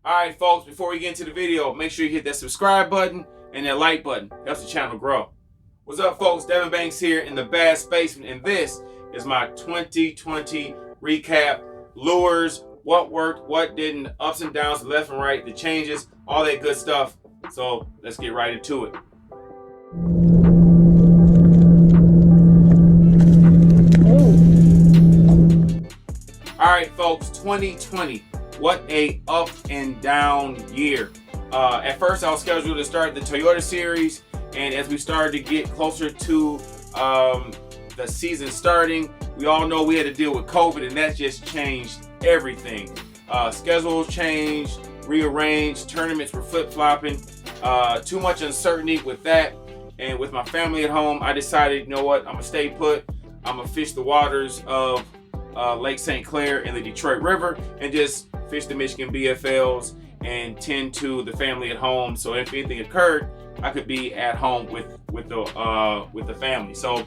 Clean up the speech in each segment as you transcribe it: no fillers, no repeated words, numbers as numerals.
Alright folks, before we get into the video, make sure you hit that subscribe button and that like button. Helps the channel grow. What's up folks, Devon Banks here in the Bass Basement, and this is my 2020 recap. Lures, what worked, what didn't, ups and downs, left and right, the changes, all that good stuff. So let's get right into it. Alright folks, 2020. What a up and down year. At first I was scheduled to start the Toyota Series, and as we started to get closer to the season starting, we all know we had to deal with COVID, and that just changed everything. Schedules changed, rearranged, tournaments were flip-flopping, too much uncertainty with that. And with my family at home, I decided, you know what, I'm gonna stay put. I'm gonna fish the waters of Lake St. Clair and the Detroit River and just fish the Michigan BFLs and tend to the family at home. So if anything occurred, I could be at home with the family. So,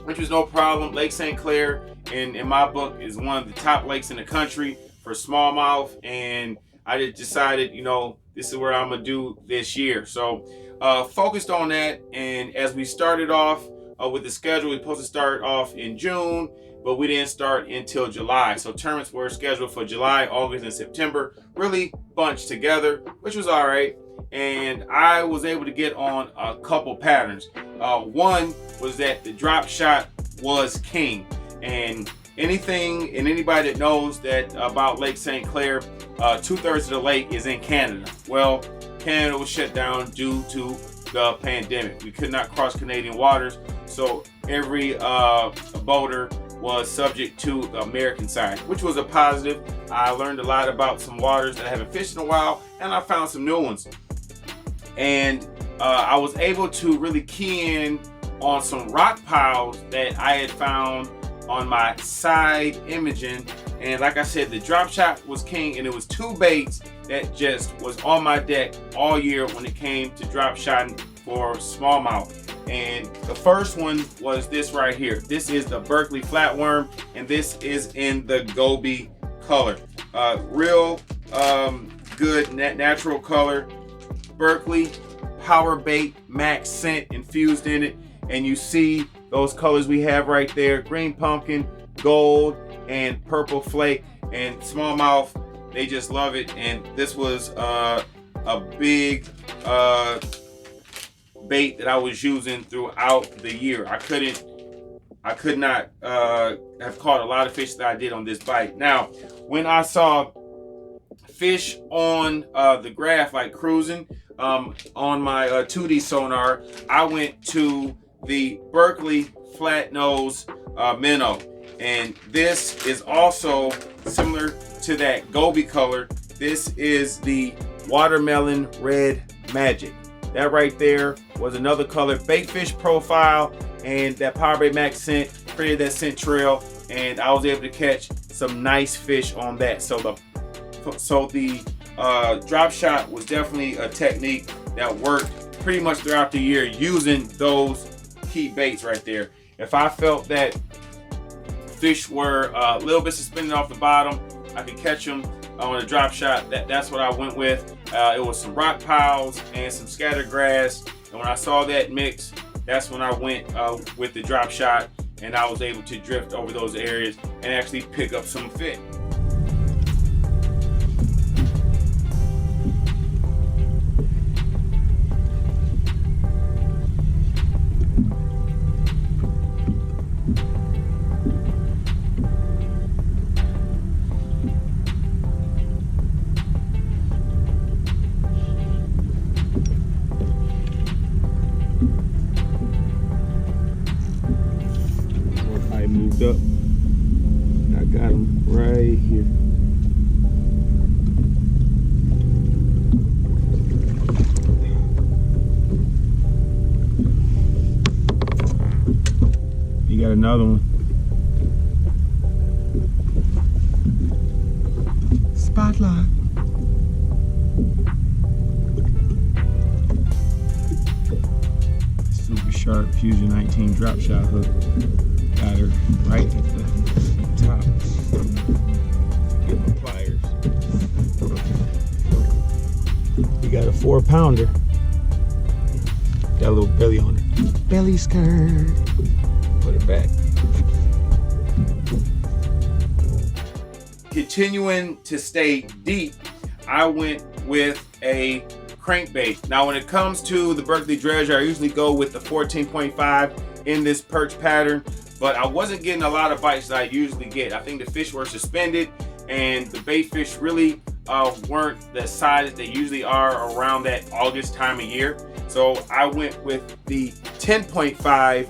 which was no problem. Lake St. Clair, in my book, is one of the top lakes in the country for smallmouth, and I just decided, you know, this is where I'm gonna do this year. So focused on that, and as we started off with the schedule, we were supposed to start off in June, but we didn't start until July. So tournaments were scheduled for July, August, and September, really bunched together, which was all right. And I was able to get on a couple patterns. One was that the drop shot was king. And anybody that knows that about Lake St. Clair, 2/3 of the lake is in Canada. Well, Canada was shut down due to the pandemic. We could not cross Canadian waters, so every boater was subject to the American side, which was a positive. I learned a lot about some waters that I haven't fished in a while, and I found some new ones. And I was able to really key in on some rock piles that I had found on my side imaging. And like I said, the drop shot was king, and it was two baits that just was on my deck all year when it came to drop shotting for smallmouth. And the first one was this right here. This is the Berkeley flatworm, and this is in the Gobi color. Real good natural color. Berkeley power bait, max scent infused in it, and you see those colors we have right there: green pumpkin, gold, and purple flake. And smallmouth, they just love it. And this was a big bait that I was using throughout the year. I could not have caught a lot of fish that I did on this bite. Now, when I saw fish on the graph, like cruising on my 2D sonar, I went to the Berkeley flat nose minnow, and this is also similar to that Gobi color. This is the watermelon red magic. That right there was another color. Bait fish profile, and that power bait max scent created that scent trail, and I was able to catch some nice fish on that. So the drop shot was definitely a technique that worked pretty much throughout the year using those key baits right there. If I felt that fish were a little bit suspended off the bottom, I could catch them on a drop shot. That's what I went with. It was some rock piles and some scattered grass, and when I saw that mix, that's when I went with the drop shot, and I was able to drift over those areas and actually pick up some fish. Moved up. I got him right here. You got another one. Spotlight. Super sharp Fusion 19 drop shot hook. Got her right at the top. Get my pliers. pounder. Got a little belly on it. Belly skirt. Put it back. Continuing to stay deep, I went with a crankbait. Now when it comes to the Berkeley dredger, I usually go with the 14.5 in this perch pattern, but I wasn't getting a lot of bites that I usually get. I think the fish were suspended and the bait fish really weren't the size that they usually are around that August time of year. So I went with the 10.5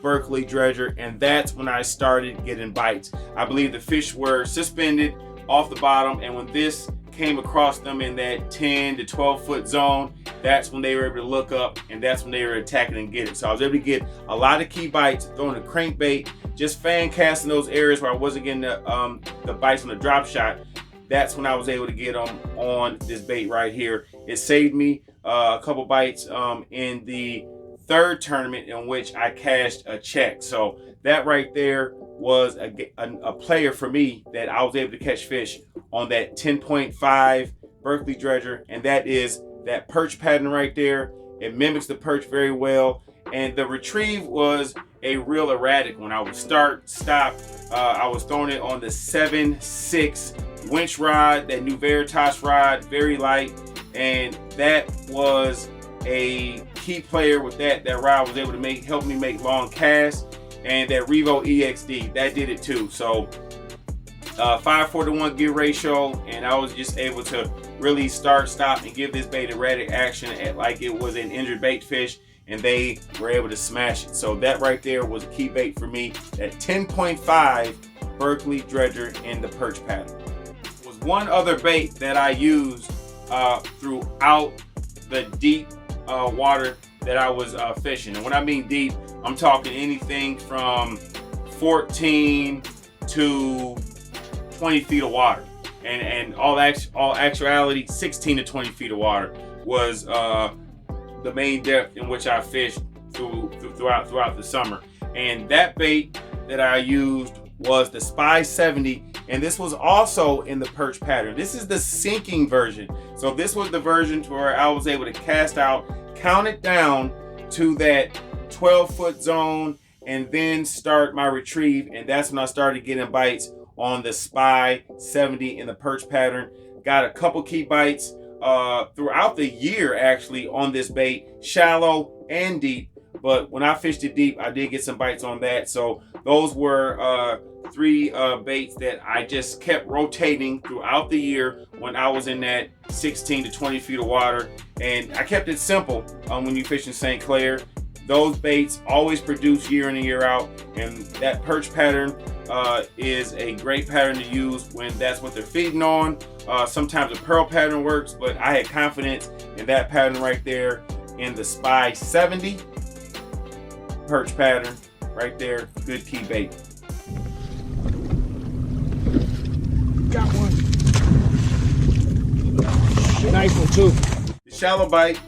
Berkeley dredger, and that's when I started getting bites. I believe the fish were suspended off the bottom, and when this came across them in that 10 to 12 foot zone, that's when they were able to look up, and that's when they were attacking and get it. So I was able to get a lot of key bites throwing the crankbait, just fan casting those areas where I wasn't getting the bites on the drop shot. That's when I was able to get them on this bait right here. It saved me a couple bites in the third tournament in which I cashed a check. So that right there was a player for me that I was able to catch fish on that 10.5 Berkeley dredger, and that is that perch pattern right there. It mimics the perch very well, and the retrieve was a real erratic one. I would start, stop. I was throwing it on the 7.6 winch rod, that new Veritas rod, very light, and that was a key player with that rod. Was able to help me make long casts, and that Revo EXD that did it too. So 5-4 to 1 gear ratio, and I was just able to really start, stop, and give this bait erratic action at like it was an injured bait fish, and they were able to smash it. So that right there was a key bait for me, that 10.5 Berkeley dredger in the perch pattern. Was one other bait that I used throughout the deep water that I was fishing. And when I mean deep, I'm talking anything from 14 to 20 feet of water, and all actuality 16 to 20 feet of water was the main depth in which I fished throughout the summer. And that bait that I used was the Spy 70, and this was also in the perch pattern. This is the sinking version. So this was the version to where I was able to cast out, count it down to that 12-foot zone, and then start my retrieve. And that's when I started getting bites on the Spy 70 in the perch pattern. Got a couple key bites throughout the year actually on this bait, shallow and deep. But when I fished it deep, I did get some bites on that. So those were three baits that I just kept rotating throughout the year when I was in that 16 to 20 feet of water. And I kept it simple when you fish in St. Clair. Those baits always produce year in and year out. And that perch pattern is a great pattern to use when that's what they're feeding on. Sometimes a pearl pattern works, but I had confidence in that pattern right there in the Spy 70 perch pattern right there. Good key bait. Got one. Nice one too. The shallow bite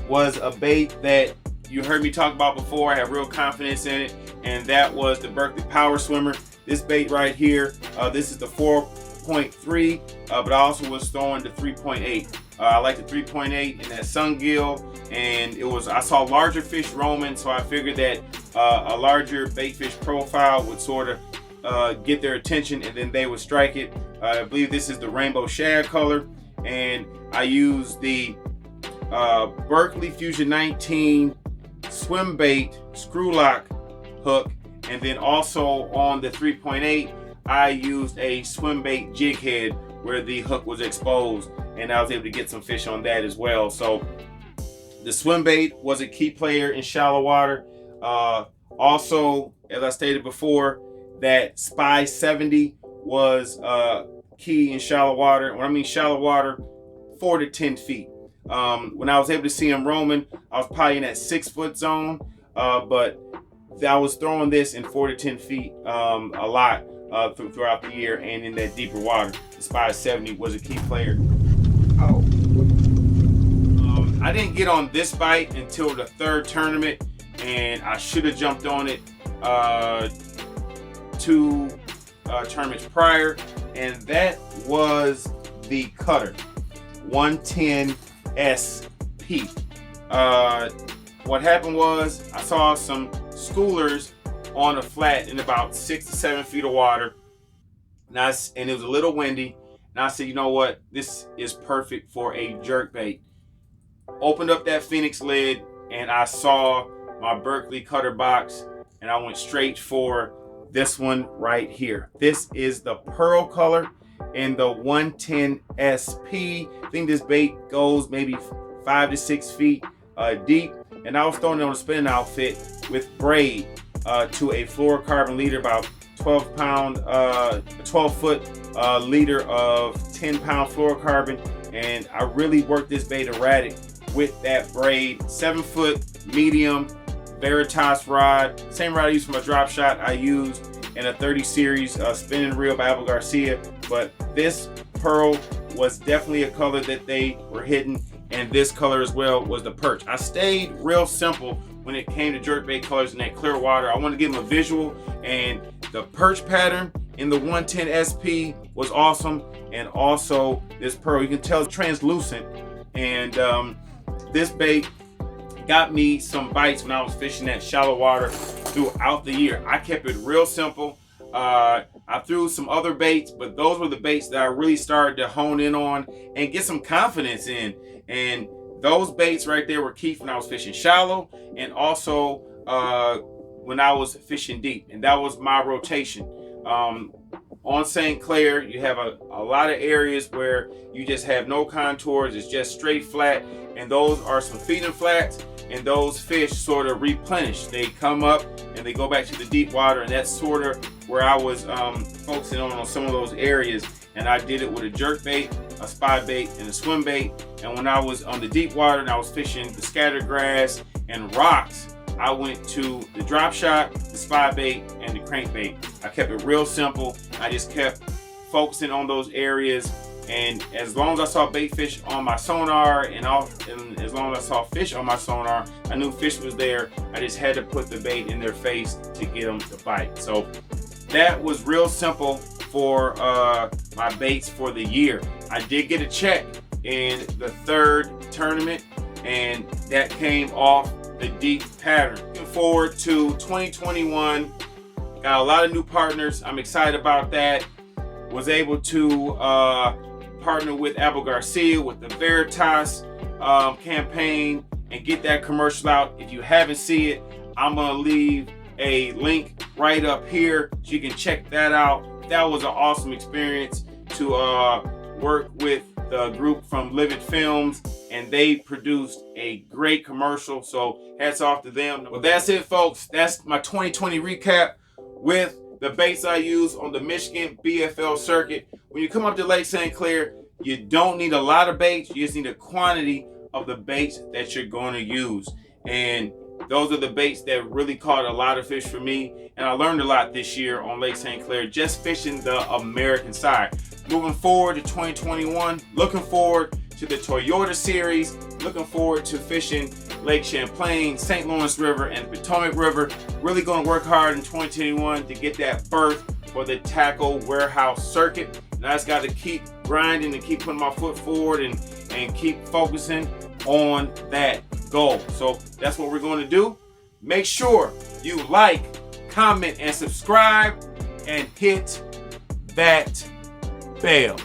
was a bait that you heard me talk about before. I have real confidence in it, and that was the Berkeley Power Swimmer. This bait right here, this is the 4.3, but I also was throwing the 3.8. I like the 3.8 in that sun gill, and I saw larger fish roaming, so I figured that a larger bait fish profile would sort of get their attention, and then they would strike it. I believe this is the rainbow shad color, and I used the Berkeley Fusion 19 swim bait screw lock hook, and then also on the 3.8 I used a swim bait jig head where the hook was exposed, and I was able to get some fish on that as well. So the swim bait was a key player in shallow water. Also, as I stated before, that Spy 70 was key in shallow water. When I mean shallow water, 4 to 10 feet. When I was able to see them roaming, I was probably in that 6-foot zone, but I was throwing this in 4 to 10 feet a lot throughout the year, and in that deeper water. The Spy 70 was a key player. Oh. I didn't get on this bite until the third tournament, and I should have jumped on it 2 tournaments prior, and that was the Cutter 110 SP. What happened was I saw some schoolers on a flat in about 6 to 7 feet of water, and it was a little windy. And I said, you know what? This is perfect for a jerkbait. Opened up that Phoenix lid, and I saw my Berkeley cutter box, and I went straight for this one right here. This is the pearl color in the 110 SP. I think this bait goes maybe 5 to 6 feet deep, and I was throwing it on a spinning outfit with Braid to a fluorocarbon leader, about 12 foot leader of 10-pound fluorocarbon, and I really worked this bait erratic with that Braid 7-foot medium Veritas rod, same rod I used for my drop shot. I used in a 30 series spinning reel by Abel Garcia, but this pearl was definitely a color that they were hitting, and this color as well was the perch. I stayed real simple when it came to jerkbait colors in that clear water. I wanted to give them a visual, and the perch pattern in the 110 SP was awesome, and also this pearl, you can tell it's translucent, and this bait got me some bites when I was fishing that shallow water throughout the year. I kept it real simple. I threw some other baits, but those were the baits that I really started to hone in on and get some confidence in. And those baits right there were key when I was fishing shallow, and also when I was fishing deep. And that was my rotation. On St. Clair, you have a lot of areas where you just have no contours. It's just straight flat, and those are some feeding flats, and those fish sort of replenish. They come up and they go back to the deep water, and that's sort of where I was focusing on some of those areas. And I did it with a jerk bait, a spot bait, and a swim bait. And when I was on the deep water and I was fishing the scattered grass and rocks, I went to the drop shot, the spot bait, and the crankbait. I kept it real simple. I just kept focusing on those areas, and as long as I saw bait fish on my sonar, and as long as I saw fish on my sonar, I knew fish was there. I just had to put the bait in their face to get them to bite. So that was real simple for my baits for the year. I did get a check in the third tournament, and that came off the deep pattern. Looking forward to 2021. Got a lot of new partners. I'm excited about that. Was able to partner with Abel Garcia with the Veritas campaign and get that commercial out. If you haven't seen it, I'm gonna leave a link right up here so you can check that out. That was an awesome experience to work with the group from Livid Films, and they produced a great commercial, so hats off to them. Well, that's it, folks. That's my 2020 recap with the baits I use on the Michigan BFL circuit. When you come up to Lake St. Clair, you don't need a lot of baits. You just need a quantity of the baits that you're going to use. And those are the baits that really caught a lot of fish for me. And I learned a lot this year on Lake St. Clair, just fishing the American side. Moving forward to 2021, looking forward to the Toyota Series, looking forward to fishing Lake Champlain, St. Lawrence River, and Potomac River. Really going to work hard in 2021 to get that berth for the tackle warehouse circuit. And I just got to keep grinding and keep putting my foot forward and keep focusing on that goal. So that's what we're going to do. Make sure you like, comment, and subscribe, and hit that bell.